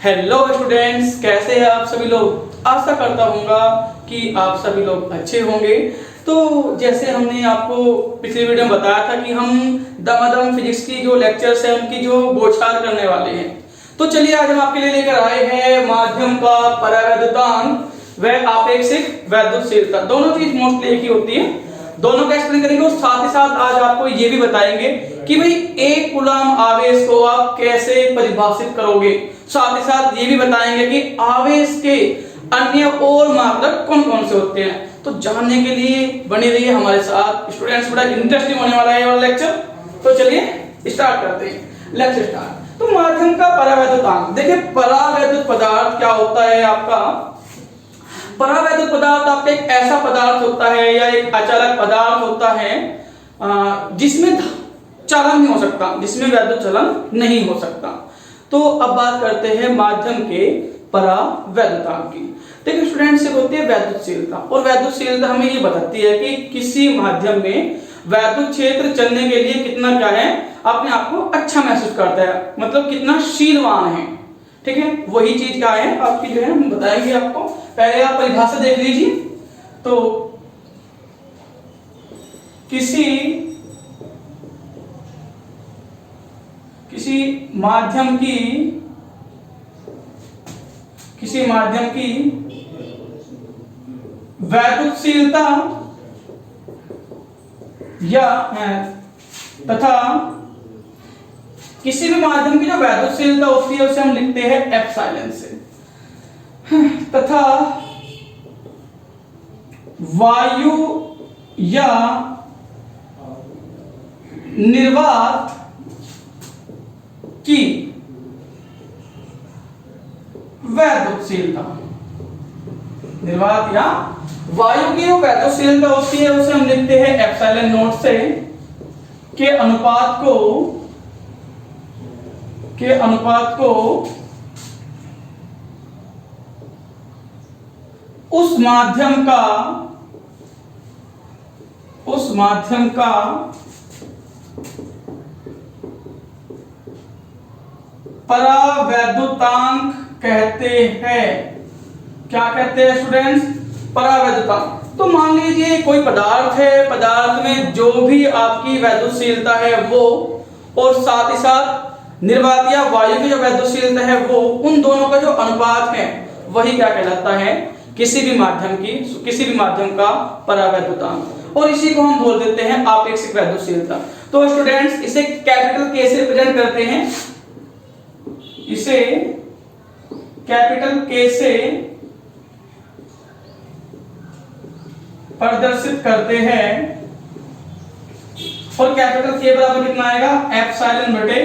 Hello students, कैसे हैं आप सभी लोग। आशा करता हूँगा कि आप सभी लोग अच्छे होंगे। तो जैसे हमने आपको पिछले वीडियो में बताया था कि हम दमादम फिजिक्स की जो लेक्चर्स हैं उनकी जो बौछार करने वाले हैं। तो चलिए आज हम आपके लिए लेकर आए हैं माध्यम का परावैद्युतांक व आपेक्षिक वैद्युतशीलता। दोनों चीज मोस्टली एक ही होती है, दोनों का एक्सप्लेन करेंगे और साथ ही साथ आज आपको ये भी बताएंगे कि भाई एक कूलम आवेश को आप कैसे परिभाषित करोगे। साथ ही साथ ये भी बताएंगे कि आवेश के अन्य और मात्रक कौन कौन से होते हैं। तो जानने के लिए बने रहिए हमारे साथ स्टूडेंट्स, बड़ा इंटरेस्टिंग होने वाला है ये लेक्चर। तो चलिए स्टार्ट करते हैं, लेक्चर स्टार्ट। तो माध्यम का परावैद्युतांक, देखिए परावैद्युत पदार्थ क्या होता है आपका। परावैद्युत पदार्थ आपका एक ऐसा पदार्थ होता है या एक अचालक पदार्थ होता है जिसमें चलन नहीं हो सकता, जिसमें वैद्युत चलन नहीं हो सकता। तो अब बात करते हैं माध्यम के परावैद्युतांक की। देखिए स्टूडेंट्स, एक होती है वैद्युतशीलता, और वैद्युतशीलता हमें ये बताती है कि किसी माध्यम में वैद्युत क्षेत्र चलने के लिए कितना क्या है, अपने आप को अच्छा महसूस करता है, मतलब कितना शीलवान है। ठीक है, वही चीज क्या है आपकी जो है हम बताएंगे आपको। पहले आप परिभाषा देख लीजिए। तो किसी माध्यम की वैद्युतशीलता या तथा किसी भी माध्यम की जो वैद्युतशीलता होती है उसे हम लिखते हैं एप्सिलॉन से, तथा वायु या निर्वात की वैद्युतशीलता, निर्वात या वायु की जो वैद्युतशीलता होती है उसे हम लिखते हैं एप्सिलॉन नॉट से के अनुपात को उस माध्यम का परावैद्युतांक कहते हैं। क्या कहते हैं स्टूडेंट्स? परावैद्युतांक। तो मान लीजिए कोई पदार्थ है, पदार्थ में जो भी आपकी वैद्युतशीलता है वो, और साथ ही साथ निर्वात या वायु की जो वैद्युतशीलता है वो, उन दोनों का जो अनुपात है वही क्या कहलाता है, किसी भी माध्यम का परावैद्युतांक। और इसी को हम बोल देते हैं आपेक्षिक वैद्युतशीलता। तो स्टूडेंट्स, इसे कैपिटल के से रिप्रेजेंट करते हैं, इसे कैपिटल के से प्रदर्शित करते हैं, और कैपिटल के बराबर कितना आएगा, एप्सिलॉन बटे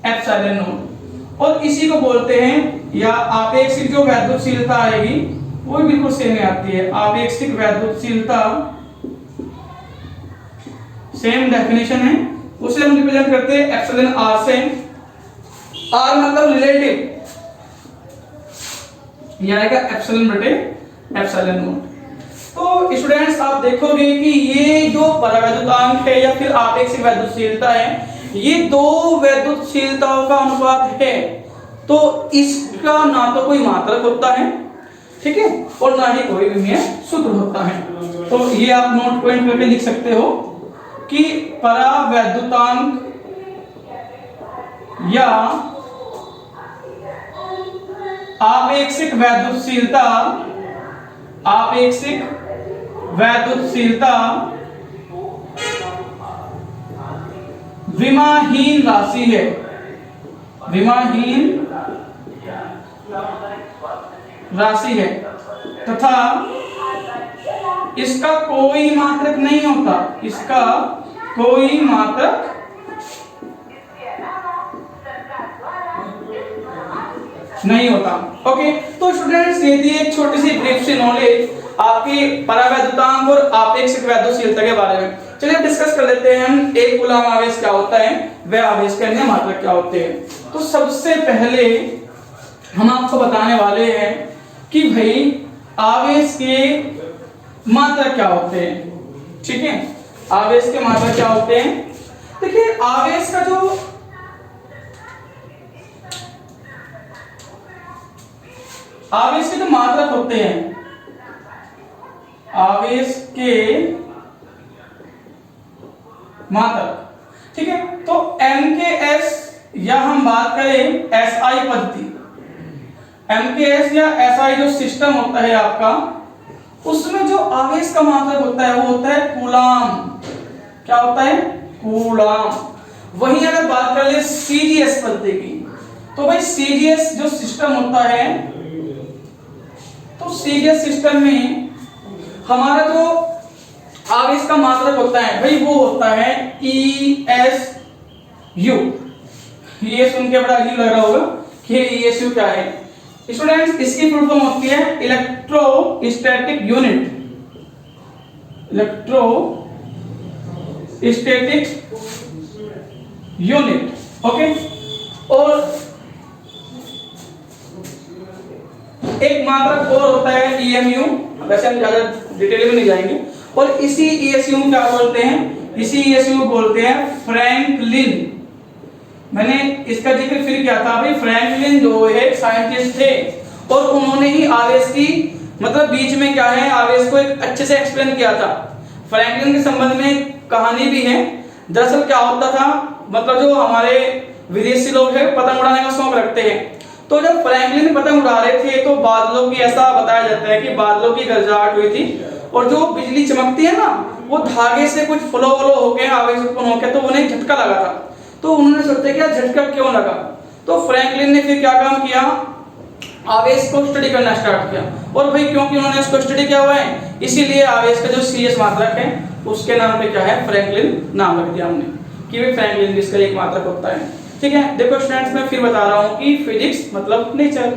एप्सिलॉन नॉट। और इसी को बोलते हैं, या आपेक्षिक जो वैद्युतशीलता आएगी वो भी बिल्कुल सेम आती है, आपेक्षिक वैद्युतशीलता, सेम डेफिनेशन है, उसे हम रिप्रेजेंट करते हैं एप्सिलॉन आर से। आर मतलब रिलेटिव, यह आएगा एप्सिलॉन बटे एप्सिलॉन नॉट। तो स्टूडेंट्स, आप देखोगे कि ये जो परावैद्युतांक है या फिर आपेक्षिक वैद्युतशीलता है, ये दो वैद्युतशीलताओं का अनुपात है। तो इसका ना तो कोई मात्रक होता है, ठीक है, और ना ही कोई भी सूत्र होता है। तो ये आप नोट पॉइंट करके लिख सकते हो कि परावैद्युतांक या आपेक्षिक वैद्युतशीलता विमाहीन राशि है, विमाहीन राशि है, तथा इसका कोई मात्रक नहीं होता, इसका कोई मात्रक नहीं होता। ओके, तो स्टूडेंट्स, ये थी एक छोटी सी ब्रीफ सी नॉलेज आपकी परावैद्युतांक और आपेक्षिक वैद्युतशीलता के बारे में। चलिए डिस्कस कर लेते हैं हम, एक कूलम आवेश क्या होता है, वह आवेश के अन्य मात्रक क्या होते हैं। तो सबसे पहले हम आपको बताने वाले हैं कि भाई आवेश के मात्रक क्या होते हैं। ठीक है, आवेश के मात्रक क्या होते हैं। देखिए आवेश का जो आवेश के जो मात्रक होते हैं, आवेश के मात्रक, ठीक है। तो MKS या हम बात करें SI पद्धति, MKS या SI जो सिस्टम होता है आपका, उसमें जो आवेश का मात्रक होता है वो होता है कूलाम। क्या होता है? कूलाम। वहीं अगर बात कर ले CGS पद्धति की, तो भाई CGS जो सिस्टम होता है, तो CGS सिस्टम में हमारा जो आवेश का मात्रक होता है भाई वो होता है ESU। ये सुन के बड़ा अजीब लग रहा होगा कि ESU क्या है। स्टूडेंट्स, इसकी फुल फॉर्म होती है electrostatic unit, electrostatic unit, okay. और एक मात्रक और होता है EMU, वैसे हम ज्यादा डिटेल में नहीं जाएंगे। और इसी ESU को क्या बोलते हैं? इसी ESU को बोलते हैं फ्रैंकलिन। मैंने इसका जिक्र फिर किया था भाई, फ्रैंकलिन जो है साइंटिस्ट थे और उन्होंने ही आवेश की मतलब बीच में क्या है आवेश को एक अच्छे से एक्सप्लेन किया था। फ्रैंकलिन के संबंध में कहानी भी है। दरअसल क्या होता था, मतलब जो हमारे विदेशी लोग हैं पतंग उड़ाने का शौक रखते हैं, तो जब फ्रैंकलिन पतंग उड़ा रहे थे तो बादलों की, ऐसा बताया जाता है कि बादलों की गरजाहट हुई थी और जो बिजली चमकती है ना वो धागे से कुछ फ्लो होके आवेश उत्पन्न होके तो उन्हें झटका लगा था। तो उन्होंने सोचा कि झटका क्यों लगा, तो फ्रैंकलिन ने फिर क्या काम किया, आवेश को स्टडी करना स्टार्ट किया। और भाई क्योंकि उन्होंने इसको स्टडी किया हुआ है इसीलिए आवेश का जो CS मात्रक है उसके नाम पे क्या है, फ्रैंकलिन नाम रख दिया हमने कि भाई फ्रैंकलिन इसका एक मात्रक होता है। ठीक है, देखो स्टूडेंट्स मैं फिर बता रहा हूँ कि फिजिक्स मतलब नेचर,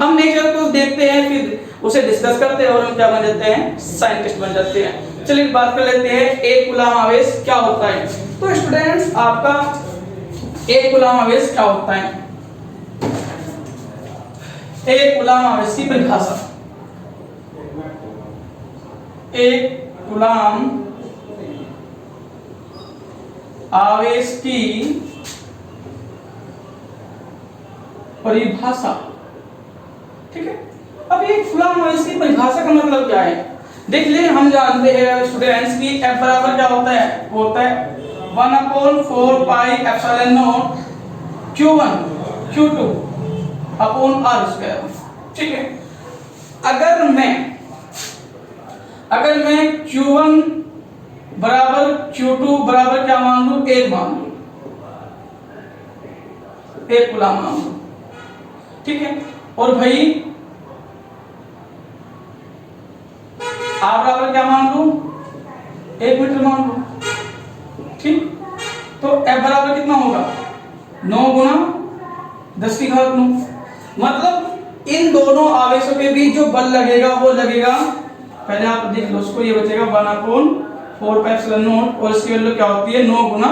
हम नेचर को देखते हैं फिर उसे डिस्कस करते हैं और हम क्या बन जाते हैं, साइंटिस्ट बन जाते हैं। चलिए बात कर लेते हैं एक कूलाम आवेश क्या होता है। तो स्टूडेंट्स आपका एक कूलाम आवेश क्या होता है, एक कूलाम आवेश की परिभाषा, एक कूलाम आवेश की परिभाषा। ठीक है, अब ये कूलाम आवेश की परिभाषा का मतलब क्या है, देख ले। हम जानते हैं स्टूडेंट्स की F बराबर क्या होता है, वो होता है 1/4 pi epsilon not Q1 Q2 upon R square. ठीक है, अगर मैं Q1 बराबर Q2 बराबर क्या मान लूं, 1 मान लूं, 1 कूलाम मान लूं। ठीक है, और भाई R बराबर क्या मान लूं, 1 मीटर मान लूं। ठीक, तो F बराबर कितना होगा, 9 गुना 10 की घात 9। मतलब इन दोनों आवेशों के बीच जो बल लगेगा वो लगेगा, पहले आप देख लो उसको, ये बचेगा 1/4 पाई एप्सिलॉन नॉट और इसकी वैल्यू क्या होती है 9 गुना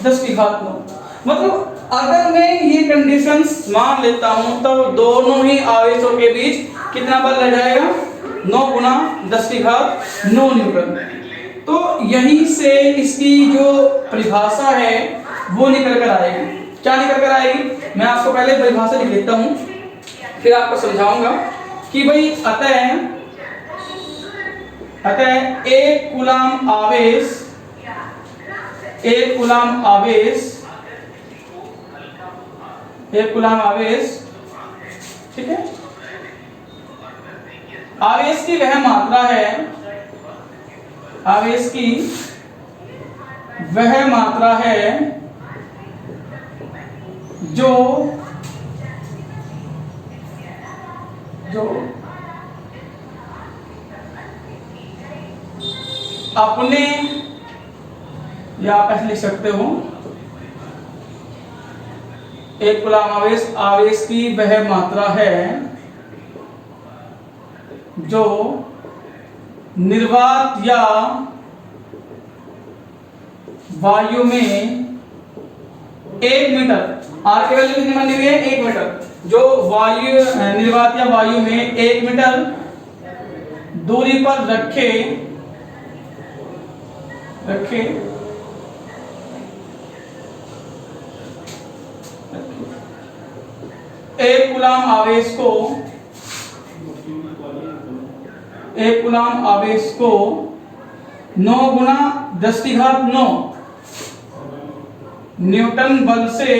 10 की घात 9। मतलब अगर मैं ये कंडीशंस मान लेता हूं तो दोनों ही आवेशों के बीच कितना बल लग जाएगा, 9 गुना 10 की घात 9 न्यूटन। तो यहीं से इसकी जो परिभाषा है वो निकल कर आएगी। क्या निकल कर आएगी, मैं आपको पहले परिभाषा लिख लेता हूं फिर आपको समझाऊंगा कि भाई अतः एक कूलाम आवेश, ठीक है, आवेश की वह मात्रा है, आवेश की वह मात्रा है जो अपने, या आप ऐसे लिख सकते हो, एक कूलाम आवेश की वह मात्रा है जो निर्वात या वायु में 1 मीटर, आर की वैल्यू कितनी मानी हुई है, 1 मीटर, जो वायु निर्वात या वायु में 1 मीटर दूरी पर रखे एक कूलाम आवेश को एक कूलम आवेश को 9 गुना 10⁹ न्यूटन बल से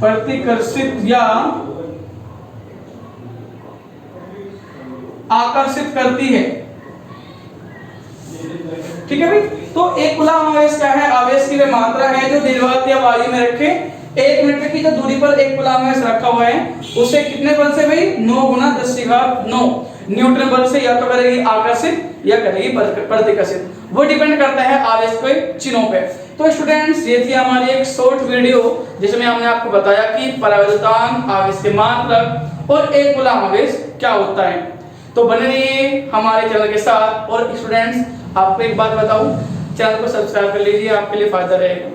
प्रतिकर्षित या आकर्षित करती है। ठीक है भाई। तो एक कूलम आवेश क्या है? आवेश की वह मात्रा है जो दीर्घवृत्त या वायु में रखे 1 मीटर की जो दूरी पर एक कूलम आवेश रखा हुआ है उसे कितने बल से भाई? 9 गुना 10⁹ न्यूटन बल से या तो करेगी आकर्षित या करेगी प्रतिकर्षित। वो डिपेंड करता है आवेश के चिन्हों पे। तो स्टूडेंट्स, ये थी हमारी एक शॉर्ट वीडियो जिसमें हमने आपको बताया कि परावर्तन, आवेश के मात्रक और एक कूलम आवेश क्या होता है। तो बने रहिए हमारे चैनल के साथ। और स्टूडेंट्स, आपको एक बात बताऊं, चैनल को सब्सक्राइब कर लीजिए, आपके लिए फायदा रहेगा।